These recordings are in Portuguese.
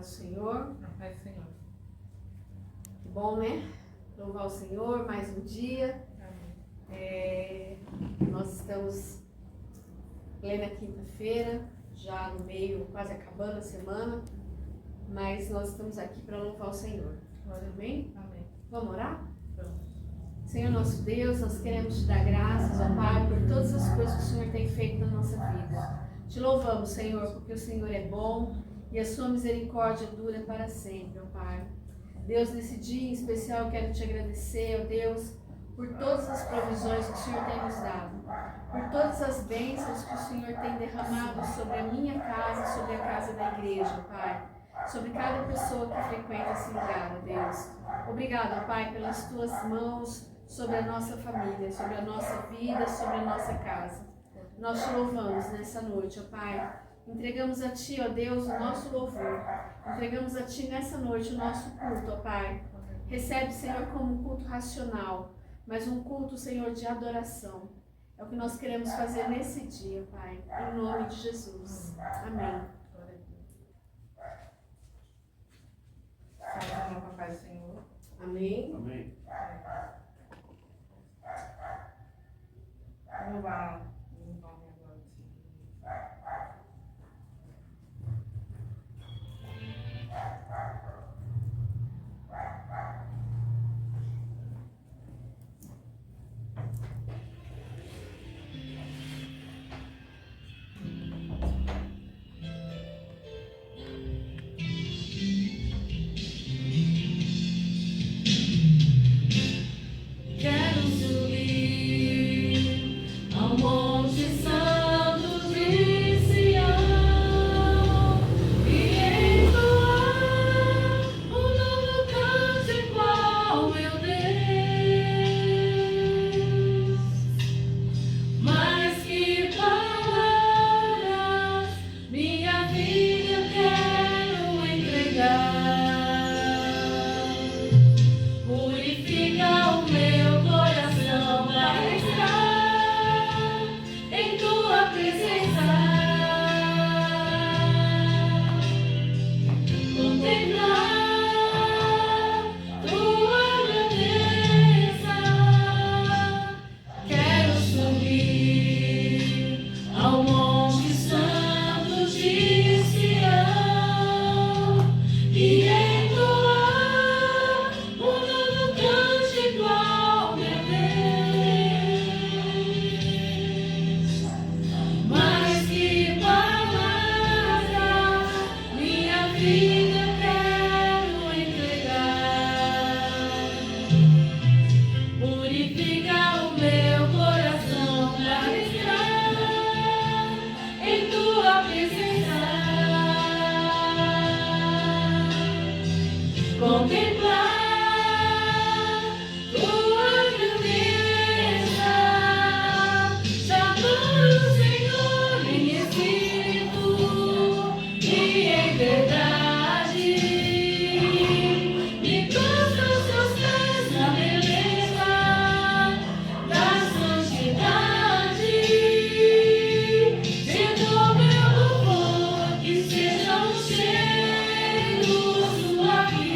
paz do Senhor. Na paz do Senhor. Que bom, né? Louvar o Senhor mais um dia. Nós estamos plena quinta-feira, já no meio, quase acabando a semana, mas nós estamos aqui para louvar o Senhor. Amém? Amém. Vamos orar? Vamos. Senhor nosso Deus, nós queremos te dar graças, ó Pai, por todas as coisas que o Senhor tem feito na nossa vida. Te louvamos, Senhor, porque o Senhor é bom e a sua misericórdia dura para sempre, ó Pai. Deus, nesse dia em especial eu quero te agradecer, ó Deus, por todas as provisões que o Senhor tem nos dado, por todas as bênçãos que o Senhor tem derramado sobre a minha casa, sobre a casa da igreja, Pai, sobre cada pessoa que frequenta esse lugar, ó Deus. Obrigado, Pai, pelas tuas mãos sobre a nossa família, sobre a nossa vida, sobre a nossa casa. Nós te louvamos nessa noite, ó Pai. Entregamos a Ti, ó Deus, o nosso louvor. Entregamos a Ti nessa noite o nosso culto, ó Pai. Recebe, Senhor, como um culto racional, mas um culto, Senhor, de adoração. É o que nós queremos fazer nesse dia, Pai. Em nome de Jesus. Amém. Sai da paz do Senhor. Amém. Amém. Vamos lá. Em nome agora do Senhor. Quero subir ao Monte Santo de Sião e entoar um novo cântico ao meu Deus. Mais que palavras, minha vida eu quero entregar. Purifica o meu coração para estar em tua presença, contemplar tua grandeza. Quero subir ao Monte Santo de Sião e entoar um novo cântico ao meu Deus. Mais que palavras, minha vida eu quero entregar. Purifica o meu coração para estar em tua presença, contemplar tua grandeza. Chamando o Senhor em espírito e em verdade, me prostra aos teus pés na beleza da santidade. Sendo meu louvor que seja um cheiro suave.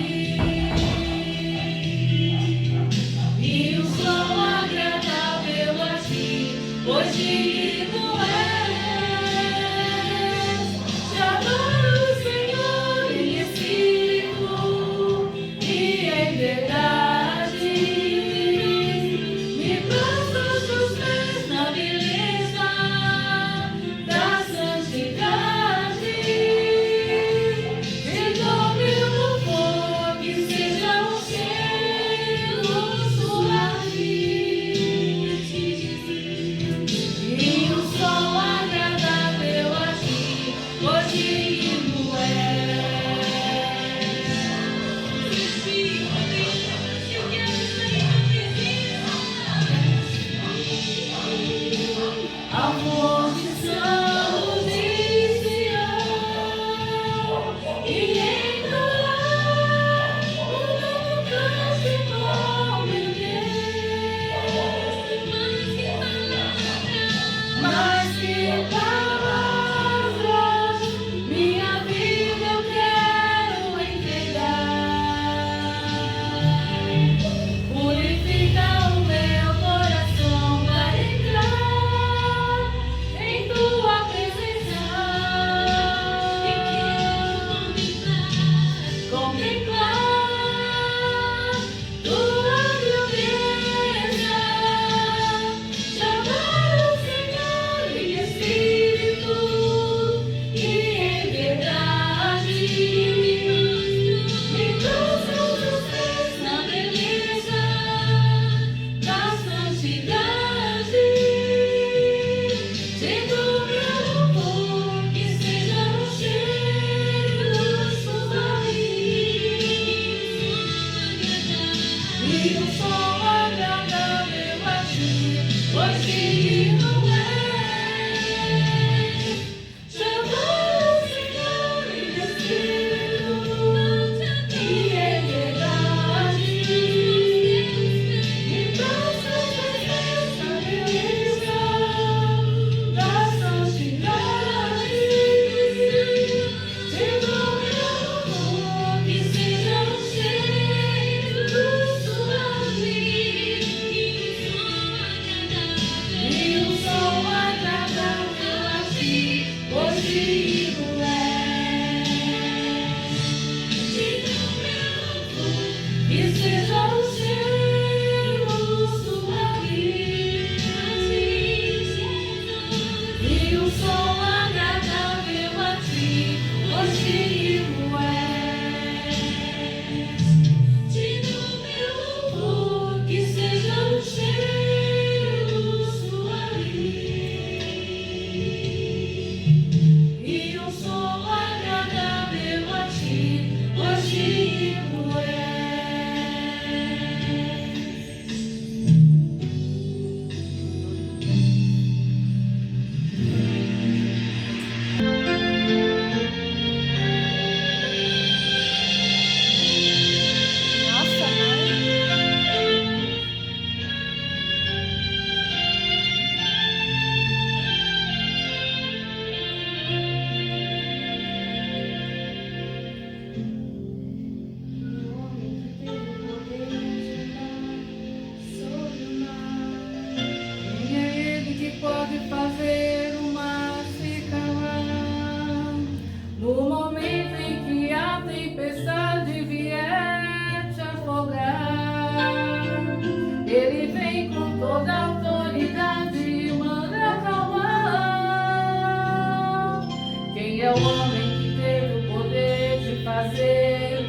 Ele é o homem que teve o poder de fazer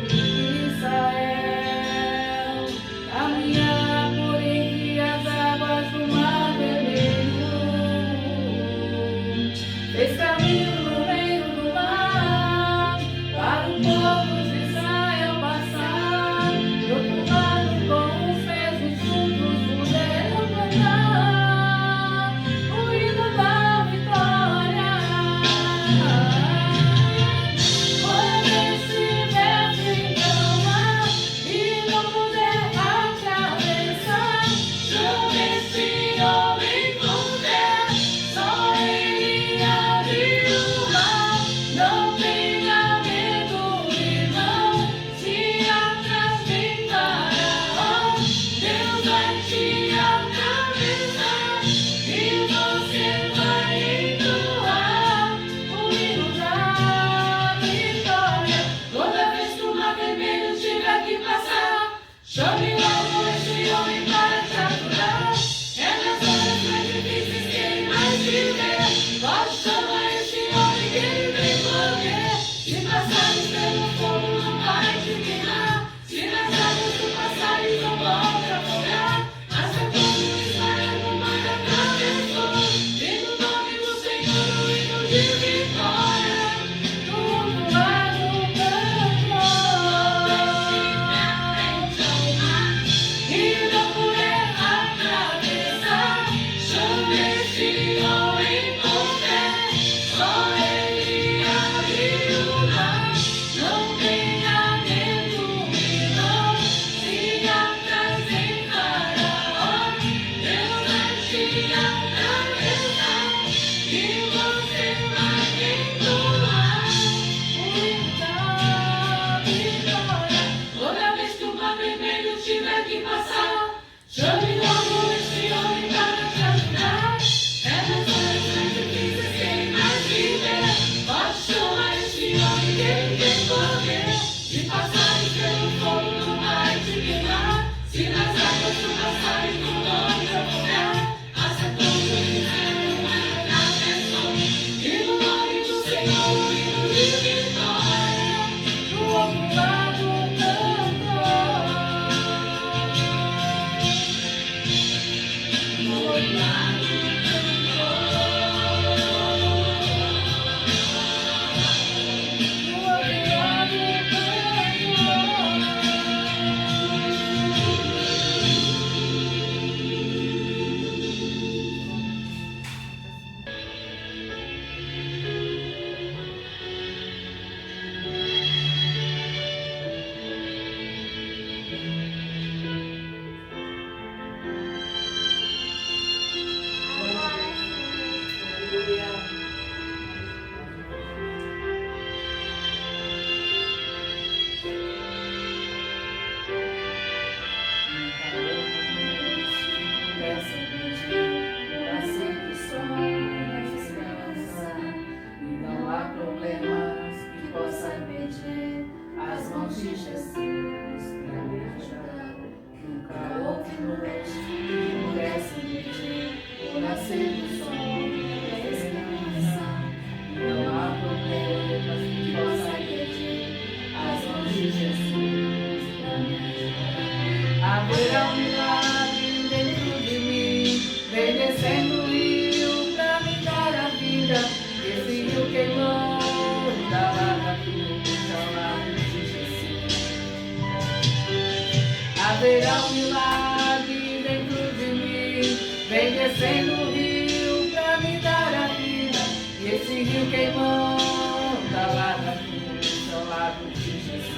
Israel caminhar por entre as águas do mar vermelho. Fez caminho no meio do mar para o povo de Israel passar. Do outro lado, com os pés juntos, puderam cantar o hino da vitória. Quando estivesse em cama e não puder atravessar, chame esse homem com fé, só ele abre o mar. Não tenha medo, irmão, se atrás vem Faraó, Deus vai te atravessar e você vai entoar o hino da vitória. Toda vez que o mar vermelho tiver que passar, chame logo este homem para te ajudar. É nas horas mais difíceis que ele mais te vê. Pode chamar este homem que ele tem poder. Se passares pelo fogo não vai te queimar, se nas águas tu passares não vão te afogar. Mas é como Israel no mar atravessou, e no nome do Senhor o hino de vitória. Do outro lado cantou, e não puder atravessar, chame esse homem com fé, só ele abre o mar. Não tenha medo, irmão, se atrás vem Faraó, Deus vai te atravessar e você vai entoar o hino da vitória. Toda vez que o mar vermelho tiver que passar, chame logo este homem para te ajudar. É nas horas mais difíceis que ele mais te vê. Pode chamar este homem que ele tem poder. Se passares pelo fogo não vai te queimar, se nas águas tu passares não vão te afogar. Acertando Israel no mar atravessou, e no nome do Senhor o hino de vitória. Do outro lado cantou, do outro lado cantou, do outro lado de Jesus pra me ajudar. Nunca houve noite que pudesse impedir o nascer do sol e a esperança. E não há problemas que possa impedir as mãos de Jesus pra me ajudar. Haverá um milagre dentro de mim, vem descendo o rio pra me dar a vida. Esse rio queimou da lava cruz ao lado de Jesus. Haverá um milagre dentro de mim, vem descendo o rio pra me dar a vida. E esse rio queimou da lava cruz ao lado de Jesus.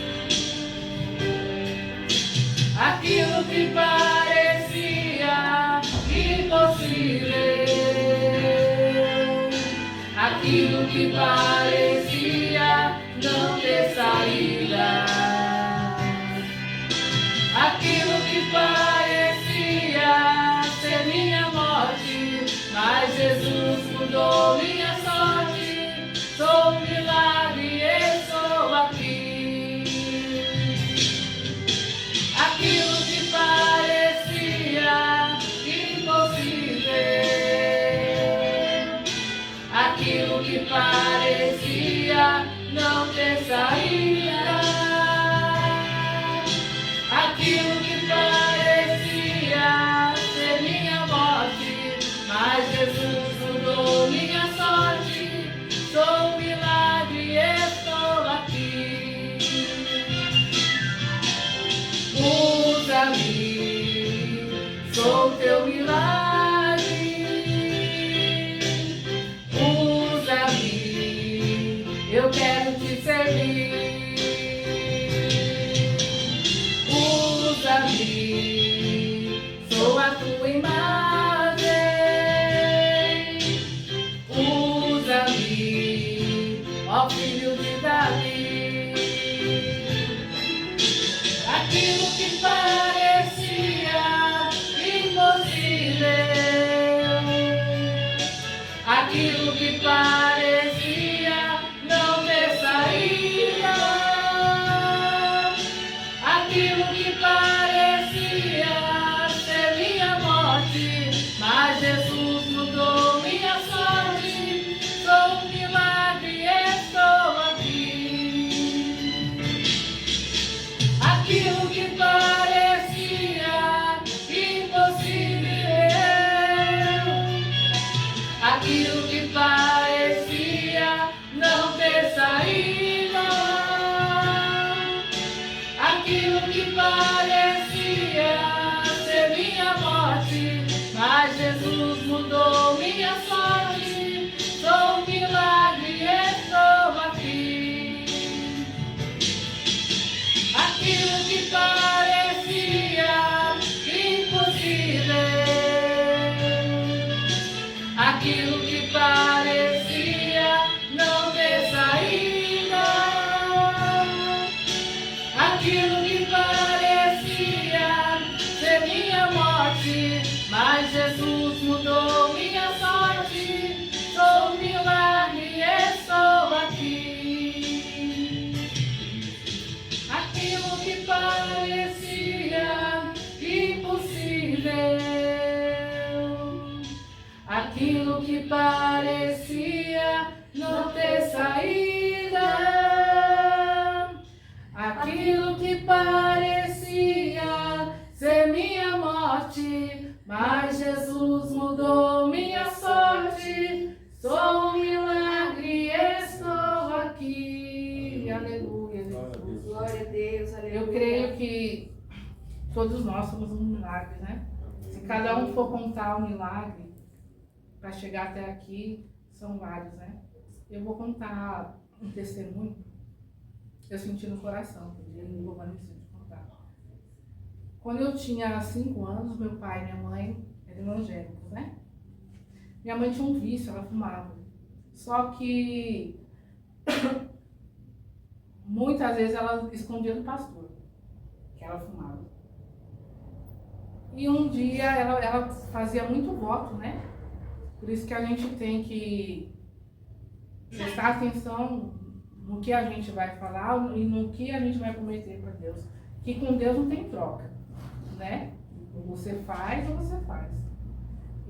Aquilo que parecia impossível, aquilo que parecia não ter saída, aquilo que parecia ser minha morte, mas Jesus mudou minha sorte. Sou um milagre e estou aqui. Aquilo que parecia impossível, aquilo que parecia feliz. Usa-me, sou a tua imagem. Usa-me, ó filho de Davi. Aquilo que parecia impossível, aquilo que parecia não ter saída, aquilo que parecia ser minha morte, mas Jesus mudou minha sorte. Sou um milagre, estou aqui. Aquilo que parecia impossível, aquilo que parecia não ter saída, aquilo que parecia ser minha morte, mas Jesus mudou minha sorte. Sou um milagre, estou aqui. Aquilo que parecia impossível, aquilo que parecia não ter saída, aquilo que parecia ser minha morte, mas Jesus mudou minha sorte. Sou um milagre, estou aqui. Aquilo que parecia impossível, aquilo que parecia não ter saída, aquilo que parecia ser minha morte, mas Jesus mudou minha sorte. Sou um milagre, estou aqui. Aleluia, Jesus. Glória a Deus, aleluia. Eu creio que todos nós somos um milagre, né? Se cada um for contar um milagre para chegar até aqui, são vários, né? Eu vou contar um testemunho que eu senti no coração, que eu vou contar. Quando eu tinha 5 anos, meu pai e minha mãe eram evangélicos, né? Minha mãe tinha um vício, ela fumava. Só que muitas vezes ela escondia do pastor que ela fumava. E um dia ela fazia muito voto, né? Por isso que a gente tem que prestar atenção no que a gente vai falar e no que a gente vai prometer para Deus. Que com Deus não tem troca, né? Você faz ou você faz.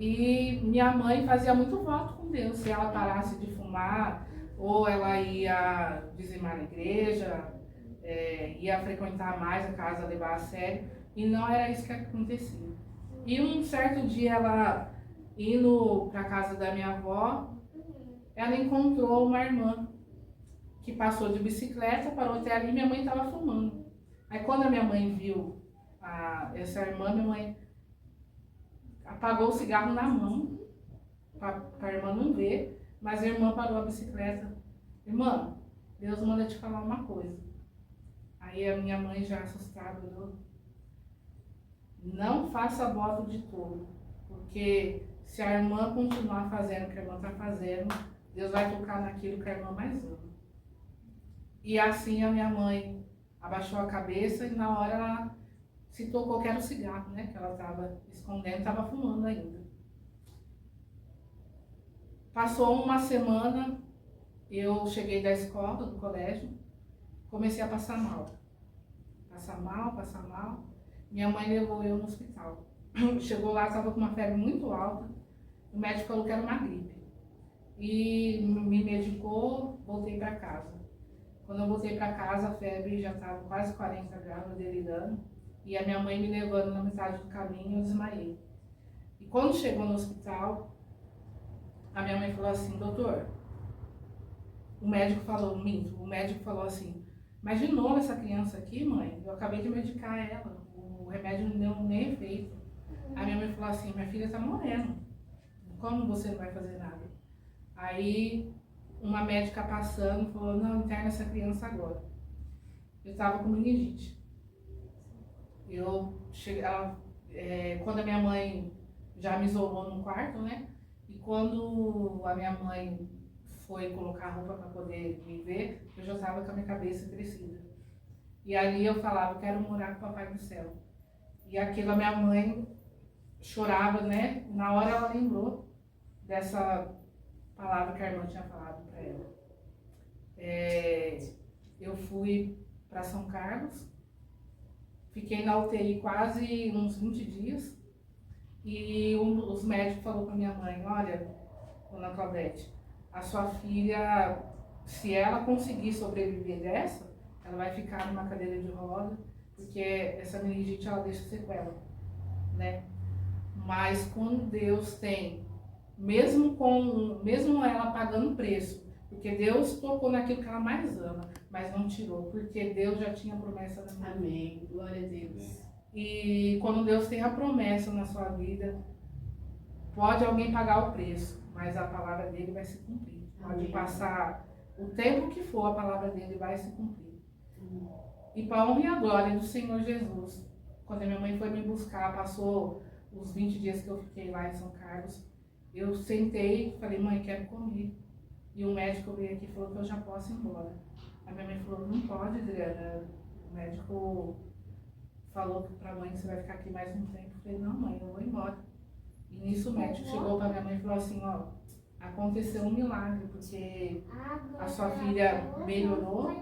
E minha mãe fazia muito voto com Deus. Se ela parasse de fumar, ou ela ia dizimar na igreja, ia frequentar mais a casa, levar a sério. E não era isso que acontecia. E um certo dia ela, indo para a casa da minha avó, ela encontrou uma irmã que passou de bicicleta, parou até ali e minha mãe estava fumando. Aí quando a minha mãe viu essa irmã, minha mãe apagou o cigarro na mão, para a irmã não ver, mas a irmã parou a bicicleta. Irmã, Deus manda te falar uma coisa. Aí a minha mãe já assustada, não faça voto de tolo, porque se a irmã continuar fazendo o que a irmã está fazendo, Deus vai tocar naquilo que a irmã mais ama. E assim a minha mãe abaixou a cabeça e na hora ela se tocou que era o cigarro, né? Que ela estava escondendo, estava fumando ainda. Passou uma semana, eu cheguei da escola, do colégio, comecei a passar mal. Passar mal. Minha mãe levou eu no hospital. Chegou lá, estava com uma febre muito alta. O médico falou que era uma gripe. E me medicou, voltei para casa. Quando eu voltei para casa, a febre já estava quase 40 graus, delirando. E a minha mãe me levando na metade do caminho, eu desmaiei. E quando chegou no hospital, a minha mãe falou assim, doutor, o médico falou assim, mas de novo essa criança aqui, mãe, eu acabei de medicar ela, o remédio não deu nem efeito. A minha mãe falou assim, minha filha está morrendo, como você não vai fazer nada? Aí uma médica passando falou, não, interna essa criança agora. Eu estava com meningite. Eu cheguei, quando a minha mãe já me isolou no quarto, né? E quando a minha mãe foi colocar roupa para poder me ver, eu já estava com a minha cabeça crescida. E ali eu falava, eu quero morar com o Papai do Céu. E aquilo a minha mãe chorava, né? Na hora ela lembrou dessa palavra que a irmã tinha falado para ela. Eu fui para São Carlos, fiquei na UTI quase uns 20 dias e um dos médicos falou para minha mãe, olha, dona Claudete, a sua filha, se ela conseguir sobreviver dessa, ela vai ficar numa cadeira de roda, porque essa meningite ela deixa sequela, né? Mas quando Deus tem, mesmo ela pagando preço, porque Deus tocou naquilo que ela mais ama, mas não tirou, porque Deus já tinha promessa na minha vida. Amém. Glória a Deus. E quando Deus tem a promessa na sua vida, pode alguém pagar o preço, mas a palavra dele vai se cumprir. Pode Amém. passar o tempo que for, a palavra dele vai se cumprir. E para a honra e a glória do Senhor Jesus, quando a minha mãe foi me buscar, passou os 20 dias que eu fiquei lá em São Carlos, eu sentei e falei, mãe, quero comer. E o médico veio aqui e falou que eu já posso ir embora. A minha mãe falou, não pode, Adriana. O médico falou para a mãe que você vai ficar aqui mais um tempo. Eu falei, não, mãe, eu vou embora. E nisso o médico chegou para minha mãe e falou assim, ó, aconteceu um milagre, porque a sua filha melhorou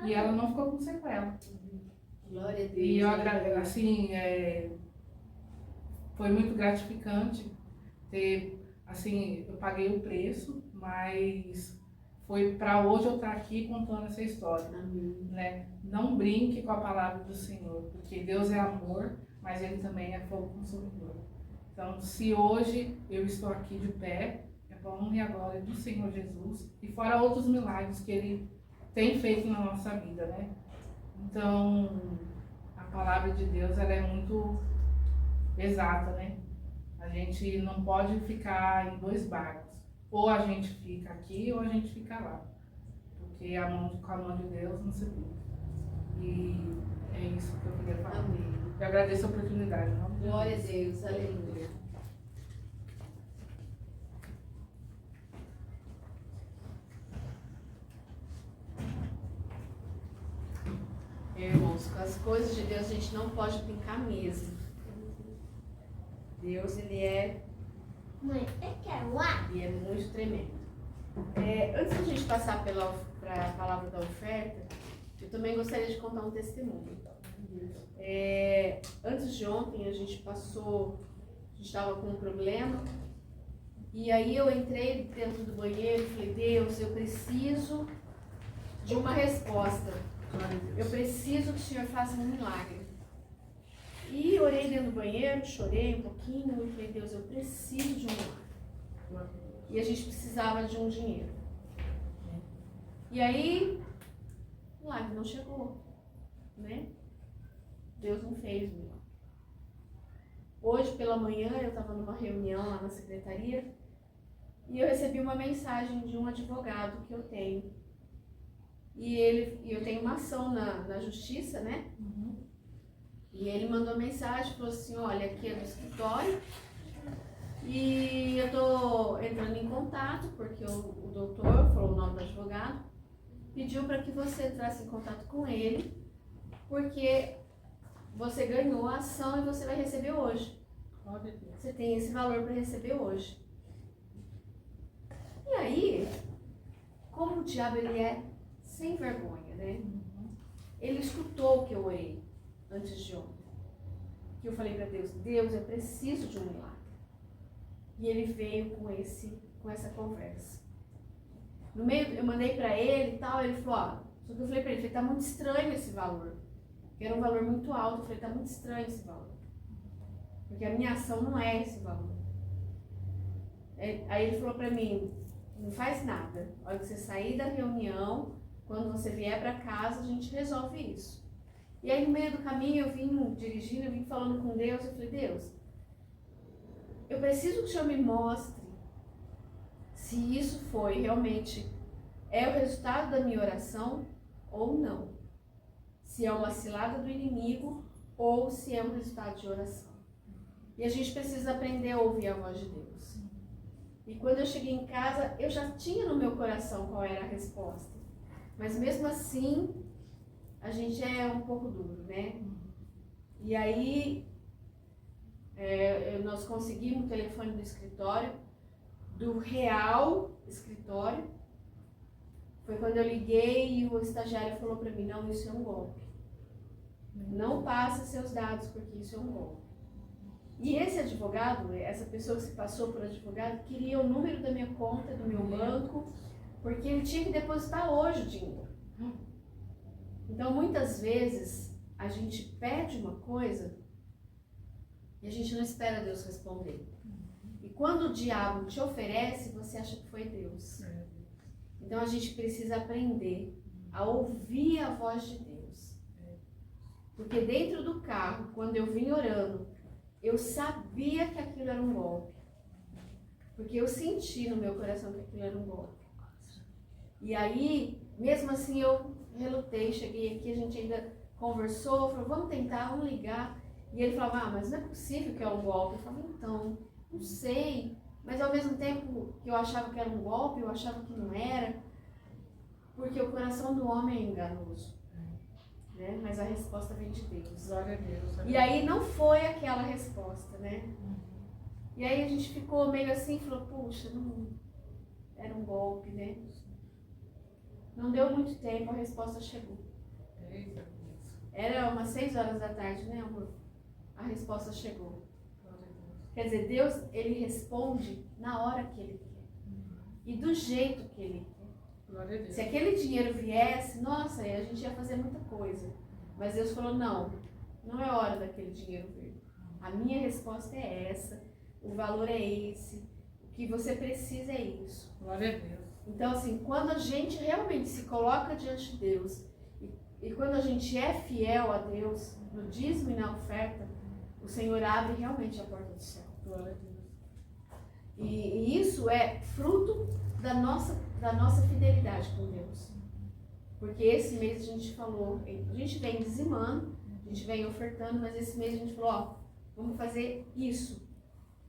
e ela não ficou com sequela. Glória a Deus. E eu, assim, foi muito gratificante ter, assim, eu paguei o preço, mas foi para hoje eu estar aqui contando essa história, né? Não brinque com a palavra do Senhor, porque Deus é amor, mas Ele também é fogo consumidor. Então, se hoje eu estou aqui de pé, é para a honra e a glória do Senhor Jesus, e fora outros milagres que Ele tem feito na nossa vida, né? Então, a palavra de Deus, ela é muito exata, né? A gente não pode ficar em dois barcos. Ou a gente fica aqui ou a gente fica lá. Porque com a mão de Deus não se brinca. E é isso que eu queria falar. Amém. Eu agradeço a oportunidade. Não? Glória a Deus. Aleluia. Irmãos, com as coisas de Deus a gente não pode brincar mesmo. Deus, Ele é muito tremendo. Antes de a gente passar para a palavra da oferta, eu também gostaria de contar um testemunho. Antes de ontem a gente estava com um problema, e aí eu entrei dentro do banheiro e falei, Deus, eu preciso de uma resposta. Eu preciso que o Senhor faça um milagre. E orei dentro do banheiro, chorei um pouquinho e falei, Deus, eu preciso de um milagre. E a gente precisava de um dinheiro. E aí, o milagre não chegou, né? Deus não fez o milagre. Hoje pela manhã eu estava numa reunião lá na secretaria e eu recebi uma mensagem de um advogado que eu tenho. E eu tenho uma ação na justiça, né? E ele mandou mensagem, falou assim, olha, aqui é do escritório e eu tô entrando em contato, porque o doutor, falou o nome do advogado, pediu para que você entrasse em contato com ele, porque você ganhou a ação e você vai receber hoje. Você tem esse valor para receber hoje. E aí, como o diabo ele é sem vergonha, né? Ele escutou o que eu orei antes de ontem. Que eu falei para Deus, Deus, eu preciso de um milagre. E ele veio com essa conversa. No meio, eu mandei para ele e tal, ele falou, só que eu falei para ele, tá muito estranho esse valor. Que era um valor muito alto, eu falei, tá muito estranho esse valor. Porque a minha ação não é esse valor. Aí ele falou para mim, não faz nada. A hora que você sair da reunião, quando você vier para casa, a gente resolve isso. E aí no meio do caminho eu vim dirigindo, eu vim falando com Deus, eu falei, Deus, eu preciso que o Senhor me mostre se isso foi realmente é o resultado da minha oração ou não. Se é uma cilada do inimigo ou se é um resultado de oração. E a gente precisa aprender a ouvir a voz de Deus. E quando eu cheguei em casa, eu já tinha no meu coração qual era a resposta. Mas mesmo assim, a gente é um pouco duro, né? E aí, nós conseguimos o telefone do escritório, do real escritório. Foi quando eu liguei e o estagiário falou para mim, não, isso é um golpe. Não passe seus dados, porque isso é um golpe. E esse advogado, essa pessoa que se passou por advogado, queria o número da minha conta, do meu banco, porque ele tinha que depositar hoje o dinheiro. Então, muitas vezes, a gente pede uma coisa e a gente não espera Deus responder. E quando o diabo te oferece, você acha que foi Deus. Então, a gente precisa aprender a ouvir a voz de Deus. Porque dentro do carro, quando eu vim orando, eu sabia que aquilo era um golpe. Porque eu senti no meu coração que aquilo era um golpe. E aí, mesmo assim, eu relutei, cheguei aqui, a gente ainda conversou, falou, vamos tentar, vamos ligar. E ele falava, mas não é possível que é um golpe. Eu falei, então, não sei. Mas ao mesmo tempo que eu achava que era um golpe, eu achava que não era. Porque o coração do homem é enganoso. Né? Mas a resposta vem de Deus. Glória a Deus. E aí não foi aquela resposta, né? E aí a gente ficou meio assim, falou, puxa, não era um golpe, né? Não deu muito tempo, a resposta chegou. Era umas 6 horas da tarde, né, amor? A resposta chegou. Quer dizer, Deus, ele responde na hora que ele quer. E do jeito que ele quer. Glória a Deus. Se aquele dinheiro viesse, nossa, a gente ia fazer muita coisa. Mas Deus falou, não é hora daquele dinheiro vir. A minha resposta é essa, o valor é esse, o que você precisa é isso. Glória a Deus. Então, assim, quando a gente realmente se coloca diante de Deus e quando a gente é fiel a Deus, no dízimo e na oferta, o Senhor abre realmente a porta do céu. Glória a Deus. E isso é fruto da nossa fidelidade com Deus. Porque esse mês a gente falou, a gente vem dizimando, a gente vem ofertando, mas esse mês a gente falou, ó, vamos fazer isso.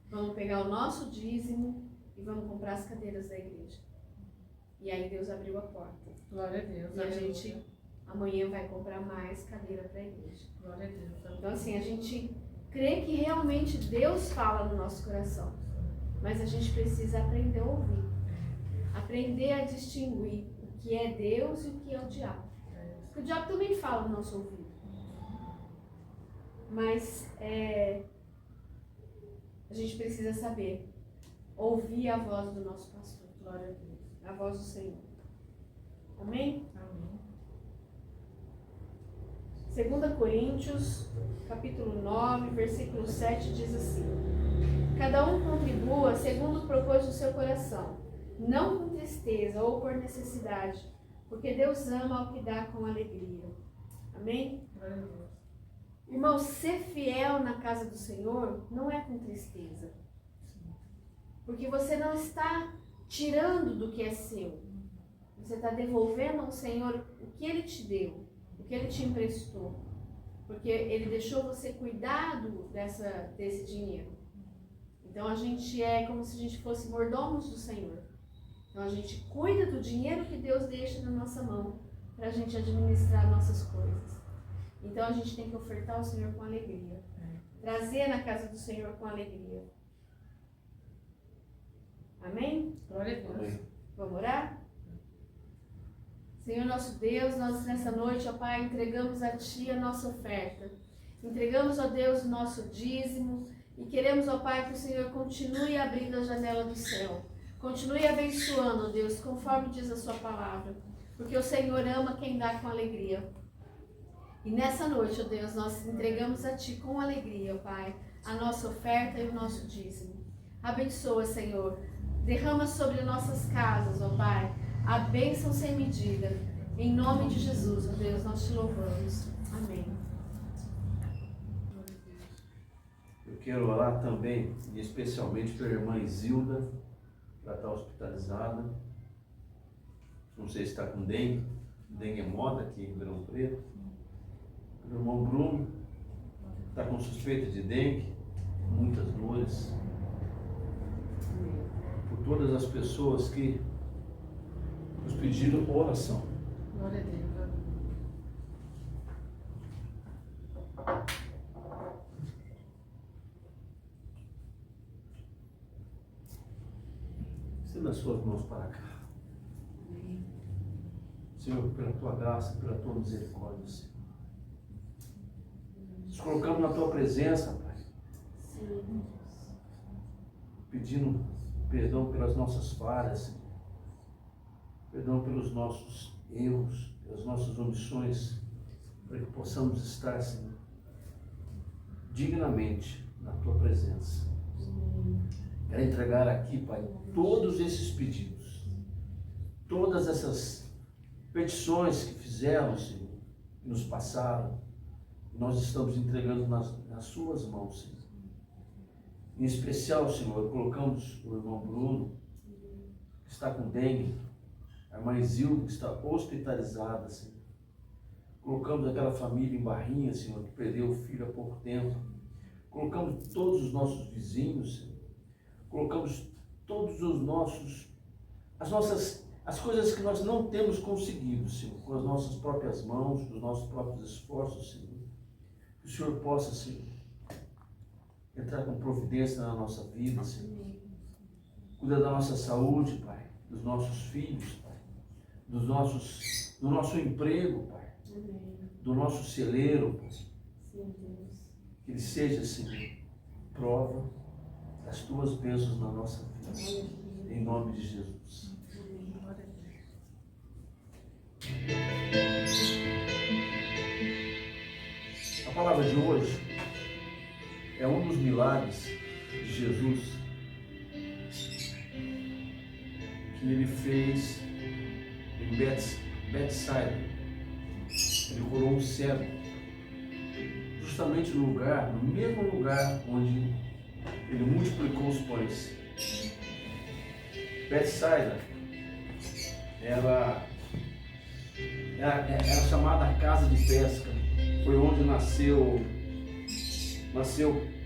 Vamos pegar o nosso dízimo e vamos comprar as cadeiras da igreja. E aí Deus abriu a porta. Glória a Deus. E a gente amanhã vai comprar mais cadeira para a igreja. Glória a Deus. Então assim, a gente crê que realmente Deus fala no nosso coração. Mas a gente precisa aprender a ouvir. Aprender a distinguir o que é Deus e o que é o diabo. Porque o diabo também fala no nosso ouvido. Mas a gente precisa saber ouvir a voz do nosso pastor. Glória a Deus. A voz do Senhor. Amém? Amém. 2 Coríntios, capítulo 9, versículo 7, diz assim: cada um contribua segundo propôs no seu coração, não com tristeza ou por necessidade, porque Deus ama ao que dá com alegria. Amém? Glória a Deus. Irmão, ser fiel na casa do Senhor não é com tristeza. Porque você não está tirando do que é seu. Você está devolvendo ao Senhor o que Ele te deu, o que Ele te emprestou. Porque Ele deixou você cuidado desse dinheiro. Então a gente é como se a gente fosse mordomos do Senhor. Então a gente cuida do dinheiro que Deus deixa na nossa mão para a gente administrar nossas coisas. Então a gente tem que ofertar ao Senhor com alegria. Trazer na casa do Senhor com alegria. Amém? Glória a Deus. Amém. Vamos orar? Senhor nosso Deus, nós nessa noite, ó Pai, entregamos a Ti a nossa oferta. Entregamos, ó Deus, o nosso dízimo. E queremos, ó Pai, que o Senhor continue abrindo a janela do céu. Continue abençoando, ó Deus, conforme diz a Sua palavra. Porque o Senhor ama quem dá com alegria. E nessa noite, ó Deus, nós entregamos a Ti com alegria, ó Pai, a nossa oferta e o nosso dízimo. Abençoa, Senhor. Derrama sobre nossas casas, ó Pai, a bênção sem medida. Em nome de Jesus, ó Deus, nós Te louvamos. Amém. Eu quero orar também, e especialmente pela irmã Isilda, que ela está hospitalizada. não sei se está com dengue. Dengue é moda aqui em Ribeirão Preto. Meu irmão Bruno está com suspeita de dengue, muitas dores. Por todas as pessoas que nos pediram oração. Glória a Deus. Estenda as suas mãos para cá. Senhor, pela tua graça, pela tua misericórdia, Senhor. Nos colocamos na tua presença, Pai. Pedindo perdão pelas nossas falhas, Senhor. Perdão pelos nossos erros, pelas nossas omissões, para que possamos estar, Senhor, dignamente na tua presença. Quero entregar aqui, Pai, todos esses pedidos, todas essas petições que fizemos, Senhor, que nos passaram, nós estamos entregando nas suas mãos, Senhor. Em especial, Senhor, colocamos o irmão Bruno, que está com dengue, a irmã Isilda, que está hospitalizada, Senhor. Colocamos aquela família em Barrinha, Senhor, que perdeu o filho há pouco tempo. Colocamos todos os nossos vizinhos, Senhor. Colocamos todos os nossos, as coisas que nós não temos conseguido, Senhor, com as nossas próprias mãos, com os nossos próprios esforços, Senhor. Que o Senhor possa, Senhor, entrar com providência na nossa vida, Senhor. Cuida da nossa saúde, Pai, dos nossos filhos, Pai, do nosso emprego, Pai, do nosso celeiro, Pai. Que ele seja, Senhor, prova das tuas bênçãos na nossa vida. Em nome de Jesus. A palavra de hoje é um dos milagres de Jesus que ele fez em Betsaida. Ele curou um cego, justamente no mesmo lugar onde ele multiplicou os pães. Betsaida era chamada casa de pesca. Foi onde nasceu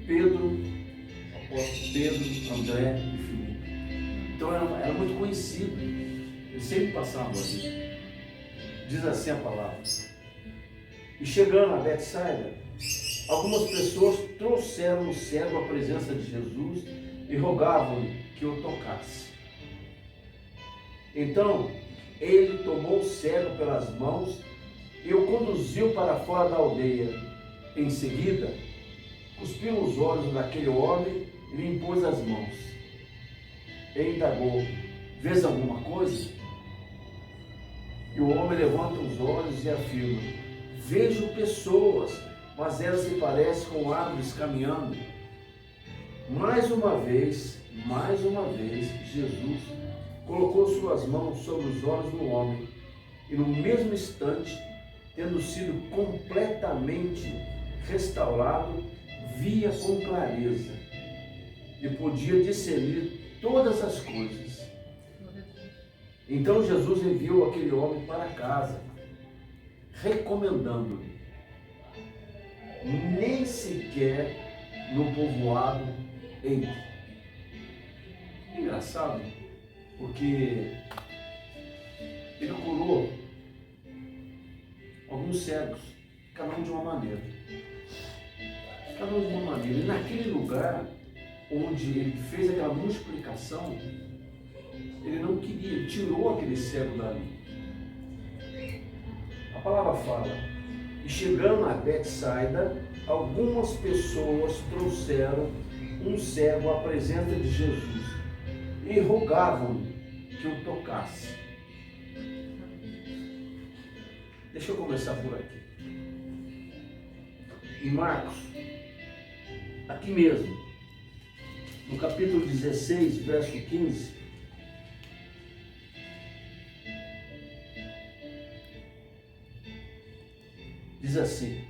Pedro, o apóstolo Pedro, André e Filipe. Então era muito conhecido. Eles sempre passavam ali. Diz assim a palavra. E chegando a Betsaida, algumas pessoas trouxeram o cego à presença de Jesus e rogavam-lhe que o tocasse. Então, ele tomou o cego pelas mãos e o conduziu para fora da aldeia. Em seguida, cuspiu nos olhos daquele homem e lhe impôs as mãos. E indagou: vês alguma coisa? E o homem levanta os olhos e afirma: vejo pessoas, mas elas se parecem com árvores caminhando. Mais uma vez, Jesus colocou suas mãos sobre os olhos do homem e no mesmo instante, tendo sido completamente restaurado, via com clareza e podia discernir todas as coisas. Então Jesus enviou aquele homem para casa, recomendando-lhe: nem sequer no povoado entre. Engraçado, porque ele curou alguns cegos, cada um de uma maneira. E naquele lugar onde ele fez aquela multiplicação, ele não queria, ele tirou aquele cego dali. A palavra fala: e chegando a Betsaida, algumas pessoas trouxeram um cego à presença de Jesus e rogavam-lhe que o tocasse. Deixa eu começar por aqui. Em Marcos, aqui mesmo, no capítulo 16, verso 15, diz assim: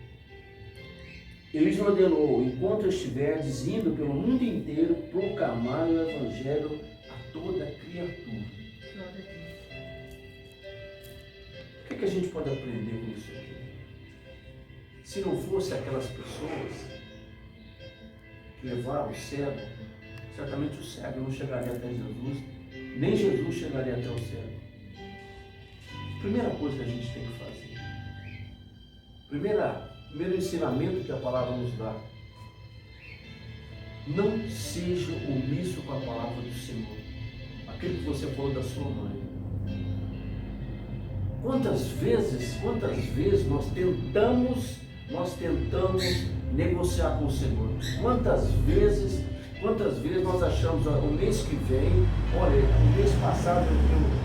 e lhes ordenou, enquanto estiverdes indo pelo mundo inteiro, proclamar o evangelho a toda criatura. que a gente pode aprender com isso aqui? Se não fosse aquelas pessoas que levaram o cego, certamente o cego não chegaria até Jesus, nem Jesus chegaria até o cego. Primeira coisa que a gente tem que fazer, primeiro ensinamento que a palavra nos dá: não seja omisso com a palavra do Senhor. Aquilo que você falou da sua mãe. Quantas vezes nós tentamos negociar com o Senhor? Quantas vezes nós achamos, o mês que vem, olha, o mês passado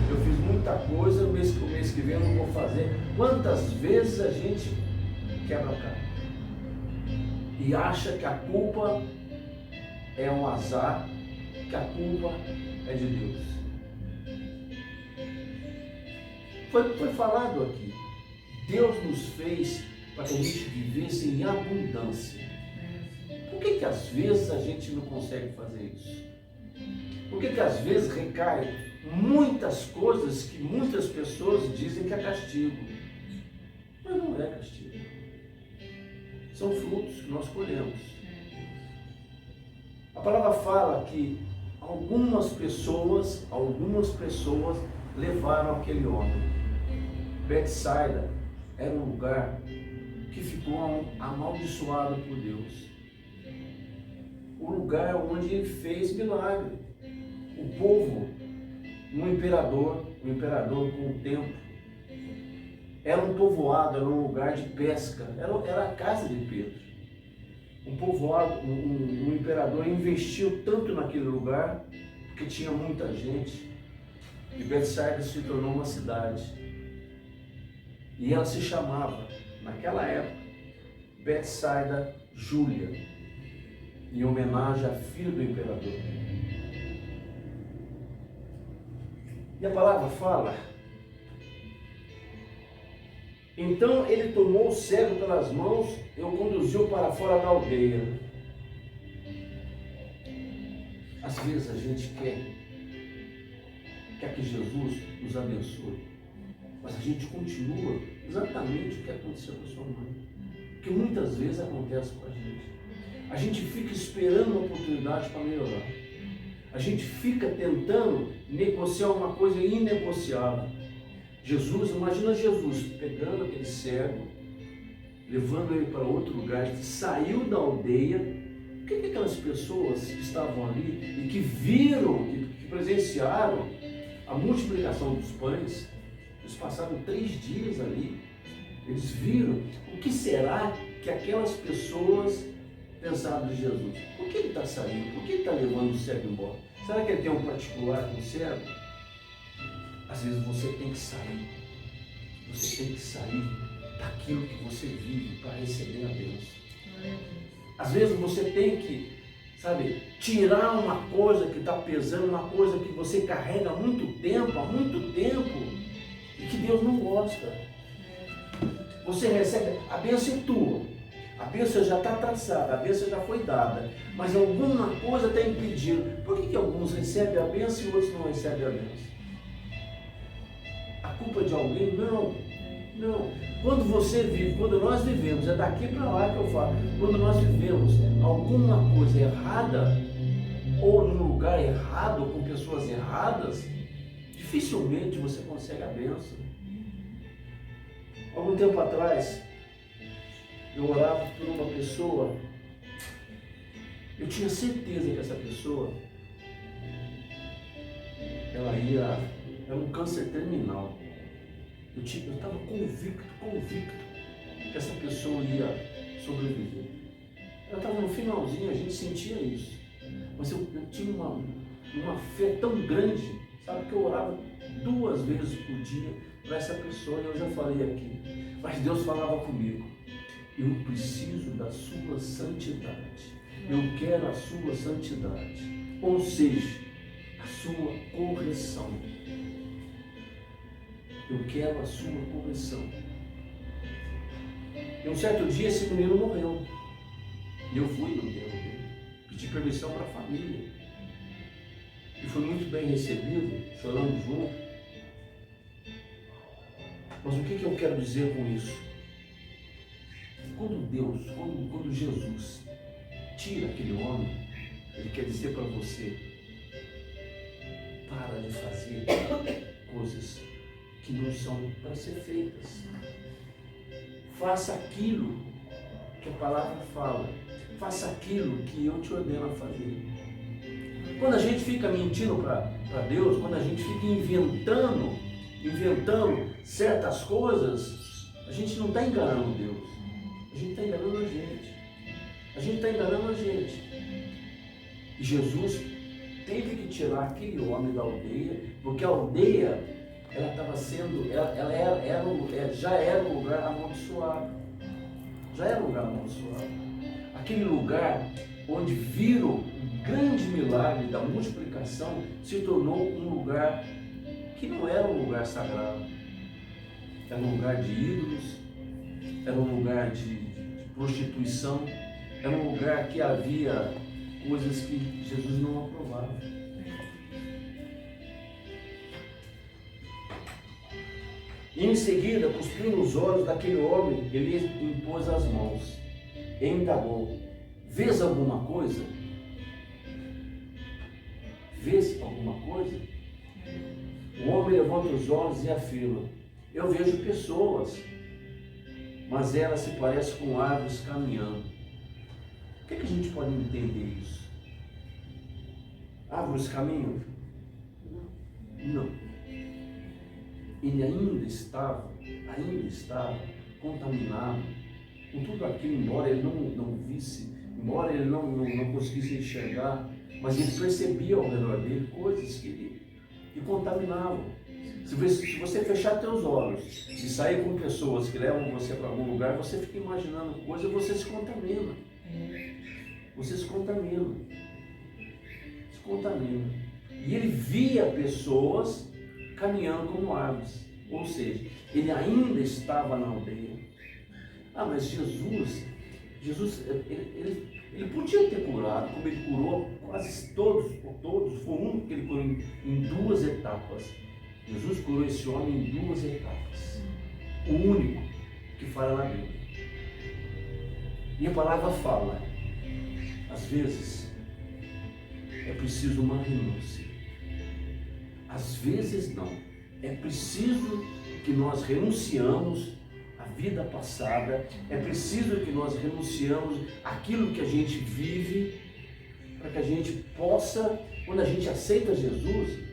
eu fiz muita coisa, o mês que vem eu não vou fazer. Quantas vezes a gente quebra a cara e acha que a culpa é um azar, que a culpa é de Deus. Foi falado aqui, Deus nos fez para que a gente vivesse em abundância. Por que às vezes a gente não consegue fazer isso? Por que às vezes recai muitas coisas que muitas pessoas dizem que é castigo? Mas não é castigo. São frutos que nós colhemos. A palavra fala que algumas pessoas levaram aquele homem. Betsaida era um lugar que ficou amaldiçoado por Deus. O lugar onde ele fez milagre. O povo, um imperador com o tempo, era um povoado, era um lugar de pesca, era a casa de Pedro. Um povoado, um imperador investiu tanto naquele lugar, porque tinha muita gente, e Betsaida se tornou uma cidade. E ela se chamava, naquela época, Betsaida Júlia, em homenagem à filha do imperador. E a palavra fala: então ele tomou o cego pelas mãos e o conduziu para fora da aldeia. Às vezes a gente quer que Jesus nos abençoe, mas a gente continua exatamente o que aconteceu com a sua mãe. Que muitas vezes acontece com a gente. A gente fica esperando uma oportunidade para melhorar. A gente fica tentando negociar uma coisa inegociável. Imagina Jesus pegando aquele cego, levando ele para outro lugar, saiu da aldeia. O que aquelas pessoas que estavam ali e que viram, que presenciaram a multiplicação dos pães, eles passaram 3 dias ali, eles viram. O que será que aquelas pessoas pensaram de Jesus? Por que ele está saindo? Por que ele está levando o cego embora? Será que ele tem um particular com o cego? Às vezes você tem que sair. Você tem que sair daquilo que você vive para receber a bênção. Às vezes você tem que, tirar uma coisa que está pesando, uma coisa que você carrega há muito tempo, e que Deus não gosta. Você recebe, a bênção é tua, a bênção já está traçada, a bênção já foi dada, mas alguma coisa está impedindo. Por que alguns recebem a bênção e outros não recebem a bênção? A culpa de alguém? Não. Quando nós vivemos, é daqui para lá que eu falo, quando nós vivemos alguma coisa errada, ou num lugar errado, ou com pessoas erradas, dificilmente você consegue a bênção. Algum tempo atrás, eu orava por uma pessoa, eu tinha certeza que essa pessoa, era um câncer terminal. Eu estava convicto que essa pessoa ia sobreviver. Ela estava no finalzinho, a gente sentia isso. Mas eu tinha uma fé tão grande, que eu orava 2 vezes por dia para essa pessoa, e eu já falei aqui. Mas Deus falava comigo: eu preciso da sua santidade. Eu quero a sua santidade. Ou seja, a sua correção. Eu quero a sua correção. E um certo dia esse menino morreu. E eu fui no enterro dele. Pedi permissão para a família. E fui muito bem recebido, chorando junto. Mas o que eu quero dizer com isso? Quando Jesus tira aquele homem, ele quer dizer para você: para de fazer coisas que não são para ser feitas. Faça aquilo que a palavra fala. Faça aquilo que eu te ordeno a fazer. Quando a gente fica mentindo para Deus, quando a gente fica inventando certas coisas, a gente não está enganando Deus. A gente está enganando a gente. A gente está enganando a gente. E Jesus teve que tirar aquele homem da aldeia, porque a aldeia, ela estava sendo, já era um lugar amaldiçoado. Já era um lugar amaldiçoado. Aquele lugar onde viram o grande milagre da multiplicação se tornou um lugar que não era um lugar sagrado. Era um lugar de ídolos, era um lugar de prostituição, era um lugar que havia coisas que Jesus não aprovava. E em seguida, cuspindo os olhos daquele homem, ele impôs as mãos e indagou: vês alguma coisa? Vês alguma coisa? O homem levanta os olhos e afirma: eu vejo pessoas, mas elas se parecem com árvores caminhando. O que a gente pode entender isso? Árvores caminham? Não. Ele ainda estava contaminado com tudo aquilo, embora ele não visse, embora ele não conseguisse enxergar, mas ele percebia ao redor dele coisas que contaminavam. Se você fechar teus olhos e sair com pessoas que levam você para algum lugar, você fica imaginando coisas e você se contamina. Você se contamina. Se contamina. E ele via pessoas caminhando como árvores. Ou seja, ele ainda estava na aldeia. Ah, mas Jesus, ele podia ter curado, como ele curou quase todos, foi o único que ele curou em duas etapas. Jesus curou esse homem em duas etapas. O único que fala na Bíblia. E a palavra fala, às vezes, é preciso uma renúncia. Às vezes não. É preciso que nós renunciamos à vida passada. É preciso que nós renunciamos àquilo que a gente vive, para que a gente possa, quando a gente aceita Jesus,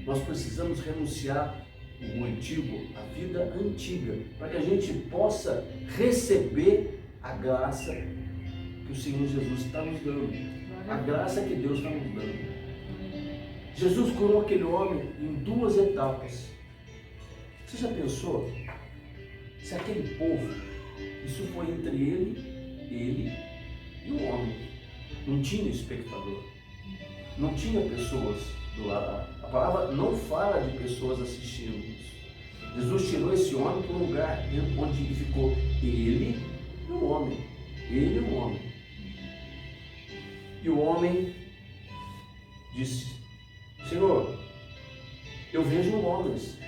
nós precisamos renunciar o antigo, a vida antiga, para que a gente possa receber a graça que o Senhor Jesus está nos dando. A graça que Deus está nos dando. Jesus curou aquele homem em duas etapas. Você já pensou se aquele povo, isso foi entre ele e o homem? Não tinha espectador, não tinha pessoas do lado. A palavra não fala de pessoas assistindo isso. Jesus tirou esse homem para um lugar onde ficou ele e o homem. Ele e o homem. E o homem disse: Senhor, eu vejo homens.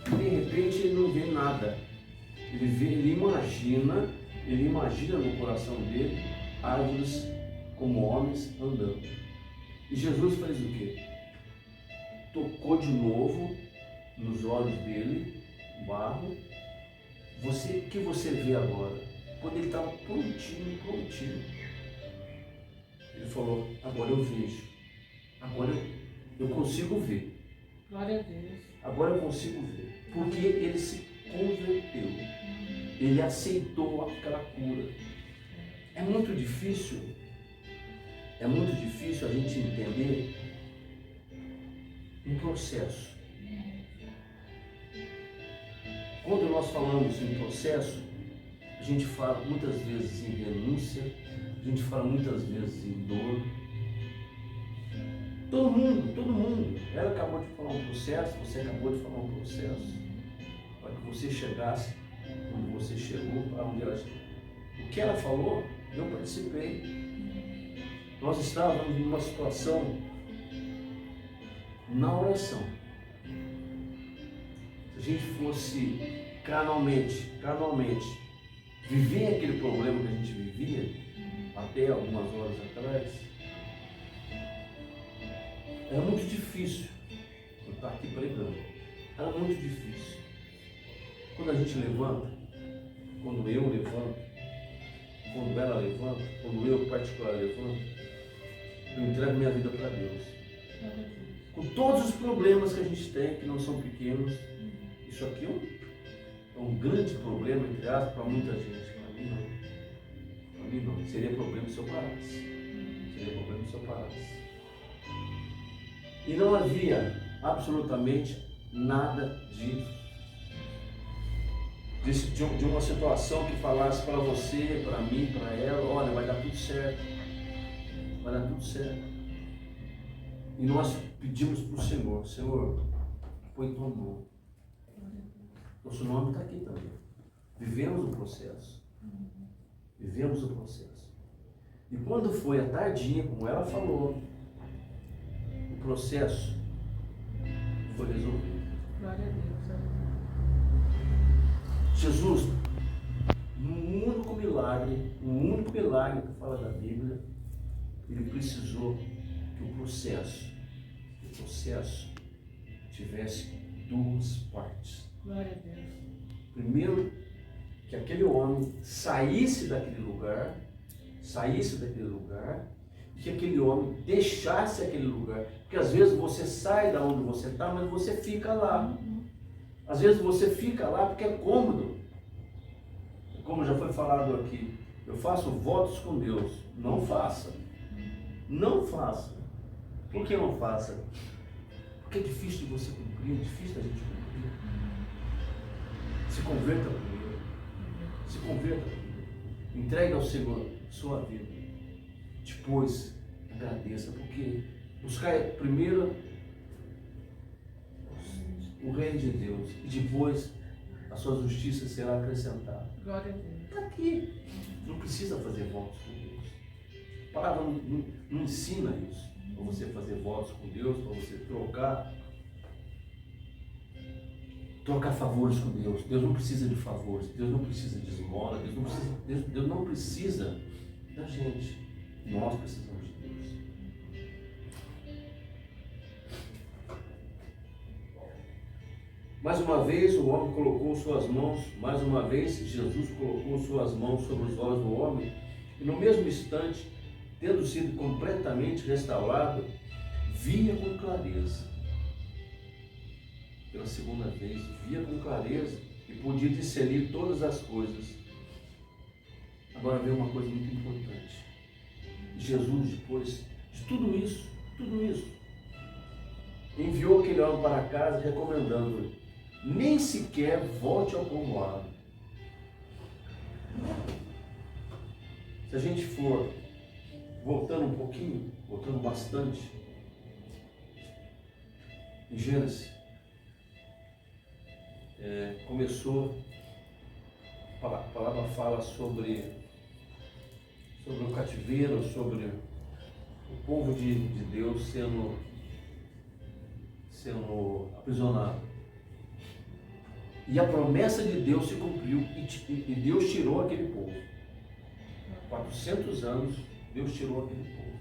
E de repente ele não vê nada. Ele imagina no coração dele árvores como homens andando. E Jesus fez o quê? Tocou de novo nos olhos dele, barro. O que você vê agora? Quando ele estava prontinho. Ele falou: agora eu vejo. Agora eu consigo ver. Glória a Deus. Agora eu consigo ver. Porque ele se converteu. Ele aceitou aquela cura. É muito difícil a gente entender um processo. Quando nós falamos em processo, a gente fala muitas vezes em renúncia, a gente fala muitas vezes em dor. Todo mundo. Ela acabou de falar um processo, você acabou de falar um processo, para que você chegasse onde você chegou, para onde ela chegou. O que ela falou, eu participei. Nós estávamos numa situação na oração. Você a gente fosse carnalmente, viver aquele problema que a gente vivia até algumas horas atrás, era muito difícil eu estar aqui pregando. Era muito difícil. Quando a gente levanta, quando eu levanto, quando ela levanta, quando eu, em particular, levanto, eu entrego minha vida para Deus. Com todos os problemas que a gente tem, que não são pequenos, isso aqui é um grande problema, entre aspas, para muita gente. Para mim não. Para mim não. Seria problema se eu parasse. Seria problema se eu parasse. E não havia absolutamente nada de uma situação que falasse para você, para mim, para ela, olha, vai dar tudo certo. Vai dar tudo certo. E nós pedimos para o Senhor, Senhor, põe tua mão. Nosso nome está aqui também. Vivemos o processo. Vivemos o processo. E quando foi a tardinha, como ela falou, o processo foi resolvido. Glória a Deus. Jesus, um único milagre que fala da Bíblia, ele precisou que o processo tivesse duas partes. Glória a Deus. Primeiro, que aquele homem saísse daquele lugar, e que aquele homem deixasse aquele lugar. Porque às vezes você sai da onde você está, mas você fica lá. Às vezes você fica lá porque é cômodo. Como já foi falado aqui, eu faço votos com Deus. Não faça. Não faça. Por que não faça? Porque é difícil de você cumprir, é difícil da gente cumprir. Se converta primeiro. Se converta primeiro. Entregue ao Senhor sua vida. Depois, agradeça, porque buscar primeiro o reino de Deus e depois a sua justiça será acrescentada. Glória a Deus. Está aqui. Não precisa fazer votos com Deus. A palavra não ensina isso. Para você fazer votos com Deus, para você trocar favores com Deus. Deus não precisa de favores, Deus não precisa de esmola, Deus não precisa da gente. Nós precisamos de Deus. Mais uma vez o homem colocou suas mãos, mais uma vez Jesus colocou suas mãos sobre os olhos do homem, e no mesmo instante, tendo sido completamente restaurado, via com clareza. Pela segunda vez, via com clareza e podia discernir todas as coisas. Agora vem uma coisa muito importante. Jesus, depois de tudo isso, enviou aquele homem para casa recomendando-lhe: nem sequer volte ao povoado. Se a gente for voltando um pouquinho, voltando bastante, em Gênesis, começou, a palavra fala sobre o cativeiro, sobre o povo de Deus sendo aprisionado. E a promessa de Deus se cumpriu e Deus tirou aquele povo. 400 anos, Deus tirou aquele povo.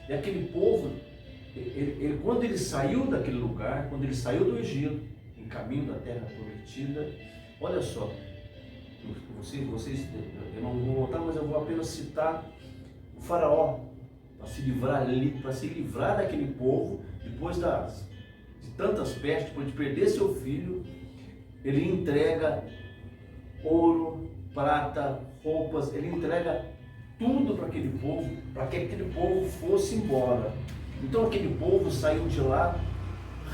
E aquele povo, quando ele saiu daquele lugar, quando ele saiu do Egito, em caminho da terra prometida, olha só, vocês, eu não vou voltar, mas eu vou apenas citar o faraó, para se livrar daquele povo, depois de tantas pestes, depois de perder seu filho, ele entrega ouro, prata, roupas, ele entrega tudo para aquele povo, para que aquele povo fosse embora. Então aquele povo saiu de lá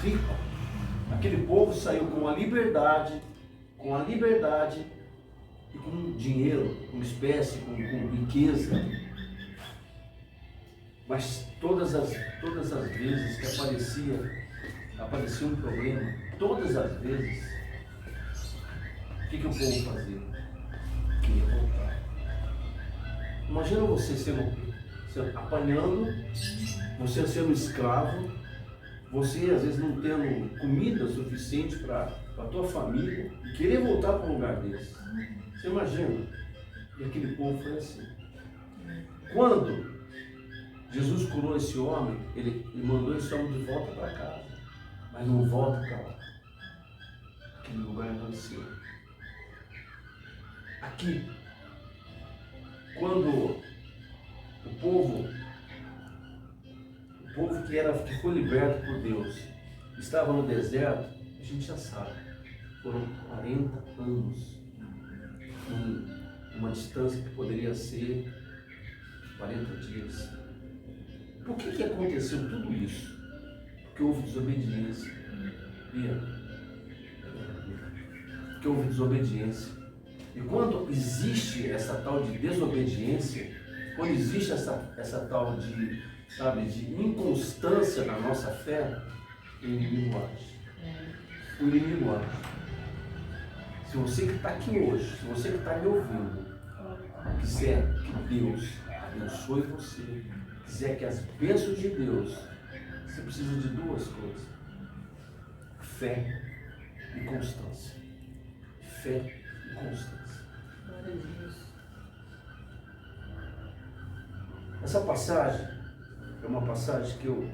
rico, aquele povo saiu com a liberdade e com dinheiro, com espécie, com riqueza. Mas todas as vezes que aparecia um problema, todas as vezes, o que o povo fazia? Queria voltar. Imagina você sendo apanhando, você sendo escravo, você às vezes não tendo comida suficiente para para a tua família e querer voltar para um lugar desse. Você imagina? E aquele povo foi assim. Quando Jesus curou esse homem, ele mandou esse homem de volta para casa, mas não volta para lá. Aquele lugar aconteceu. Aqui, quando o povo que foi liberto por Deus estava no deserto, a gente já sabe, foram 40 anos, uma distância que poderia ser 40 dias. Por que aconteceu tudo isso? Porque houve desobediência. Porque houve desobediência. E quando existe essa tal de desobediência, quando existe essa tal de, de inconstância na nossa fé, o inimigo age. O inimigo age. Se você que está aqui hoje, se você que está me ouvindo, quiser que Deus abençoe você, quiser que as bênçãos de Deus, você precisa de duas coisas: fé e constância. Fé e constância. Glória a Deus. Essa passagem é uma passagem que eu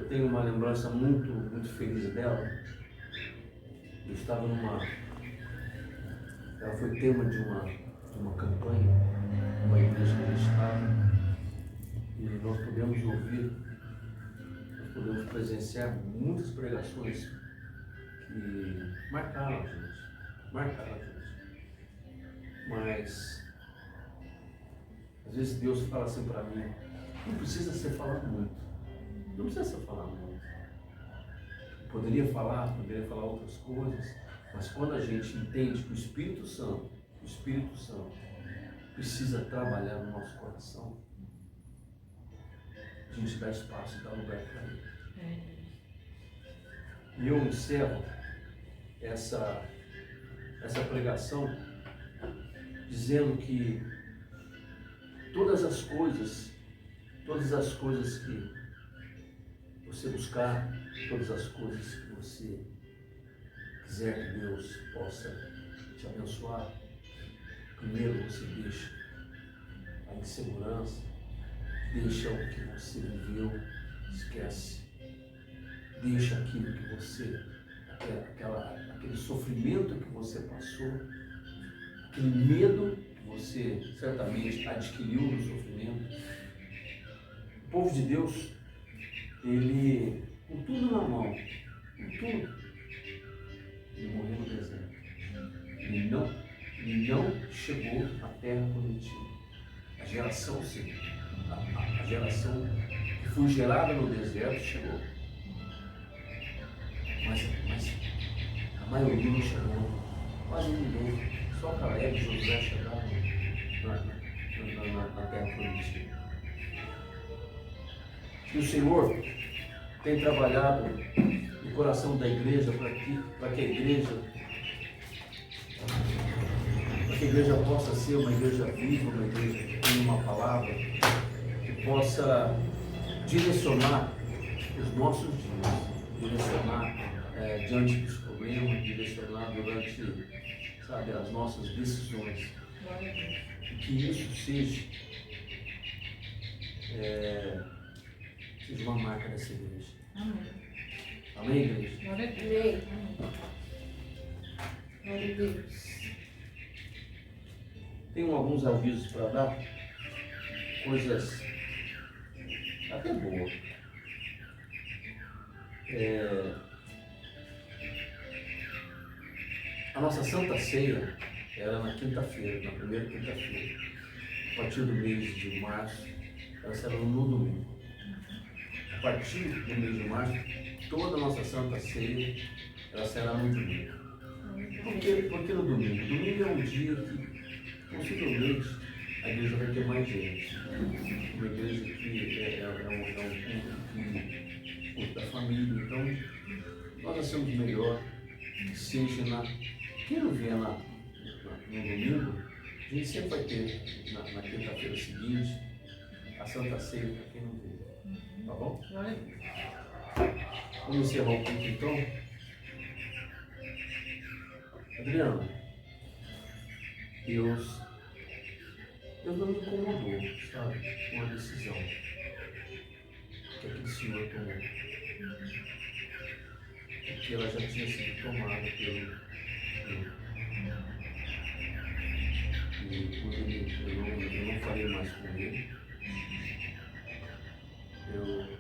tenho uma lembrança muito feliz dela. Eu estava ela foi tema de uma campanha, uma igreja que a gente estava, e nós podemos ouvir, nós podemos presenciar muitas pregações que marcaram a gente. Mas às vezes Deus fala assim para mim: não precisa ser falado muito. Não precisa ser falado muito. Poderia falar outras coisas, mas quando a gente entende que o Espírito Santo precisa trabalhar no nosso coração, a gente dá espaço e dá lugar para ele. E eu encerro essa pregação dizendo que todas as coisas que você buscar, todas as coisas que você quiser que Deus possa te abençoar, primeiro você deixa a insegurança, deixa o que você viveu, esquece, deixa aquilo que você, aquele sofrimento que você passou, aquele medo que você certamente adquiriu no sofrimento. O povo de Deus, ele, com tudo na mão, com tudo, ele morreu no deserto. Ele não chegou à terra prometida. A geração, sim, a geração que foi gerada no deserto chegou. Mas a maioria não chegou, quase ninguém. Só Caleb e Josué chegaram na terra prometida. E o Senhor tem trabalhado no coração da igreja para que a igreja possa ser uma igreja viva, uma igreja que tenha uma palavra, que possa direcionar os nossos dias, direcionar diante dos problemas, direcionar durante, as nossas decisões. E que isso seja uma marca dessa igreja. Amém. Amém, igreja? Glória a Deus. Amém. Amém. Glória a Deus. Tenho alguns avisos para dar, coisas até boas. A nossa Santa Ceia era na quinta-feira, na primeira quinta-feira. A partir do mês de março, ela será no domingo. A partir do mês de março, toda a nossa Santa Ceia, ela será no domingo. Por que no domingo? Domingo é um dia que, possivelmente, a igreja vai ter mais gente. Uma igreja que um culto da família. Então, nós achamos melhor que seja quem não vier no domingo, a gente sempre vai ter na quinta-feira seguinte a Santa Ceia para quem não veio. Tá bom? Glória a Deus. Vamos encerrar o culto então. Adriana, Deus não me incomodou, sabe, com a decisão que aquele senhor tomou. Porque ela já tinha sido tomada pelo Deus. E quando eu não falei mais com ele, eu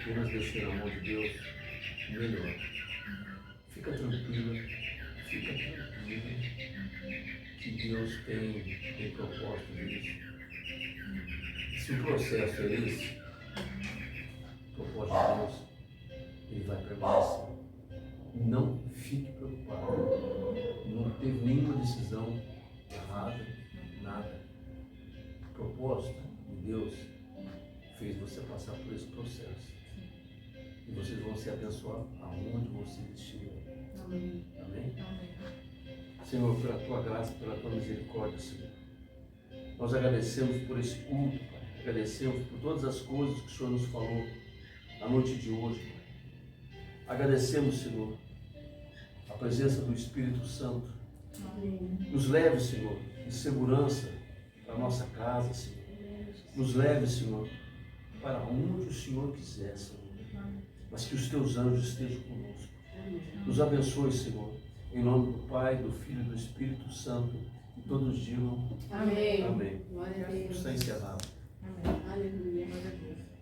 apenas deixei na mão de Deus o melhor. Fica tranquila, que Deus tem propósito nisso. Se o processo é esse, o propósito de Deus, ele vai prevalecer. Não fique preocupado. Não teve nenhuma decisão errada, nada. O propósito de Deus fez você passar por esse processo. E vocês vão ser abençoados aonde vocês estiverem. Amém. Amém? Amém. Senhor, pela tua graça, pela tua misericórdia, Senhor. Nós agradecemos por esse culto, Pai. Agradecemos por todas as coisas que o Senhor nos falou na noite de hoje, Pai. Agradecemos, Senhor, a presença do Espírito Santo. Amém. Nos leve, Senhor, em segurança para a nossa casa, Senhor. Nos leve, Senhor, para onde o Senhor quiser, Senhor. Mas que os teus anjos estejam conosco. Nos abençoe, Senhor, em nome do Pai, do Filho e do Espírito Santo. E todos digam Amém. amém. Glória a Deus. Está encerrado. Amém. Aleluia. Glória a Deus.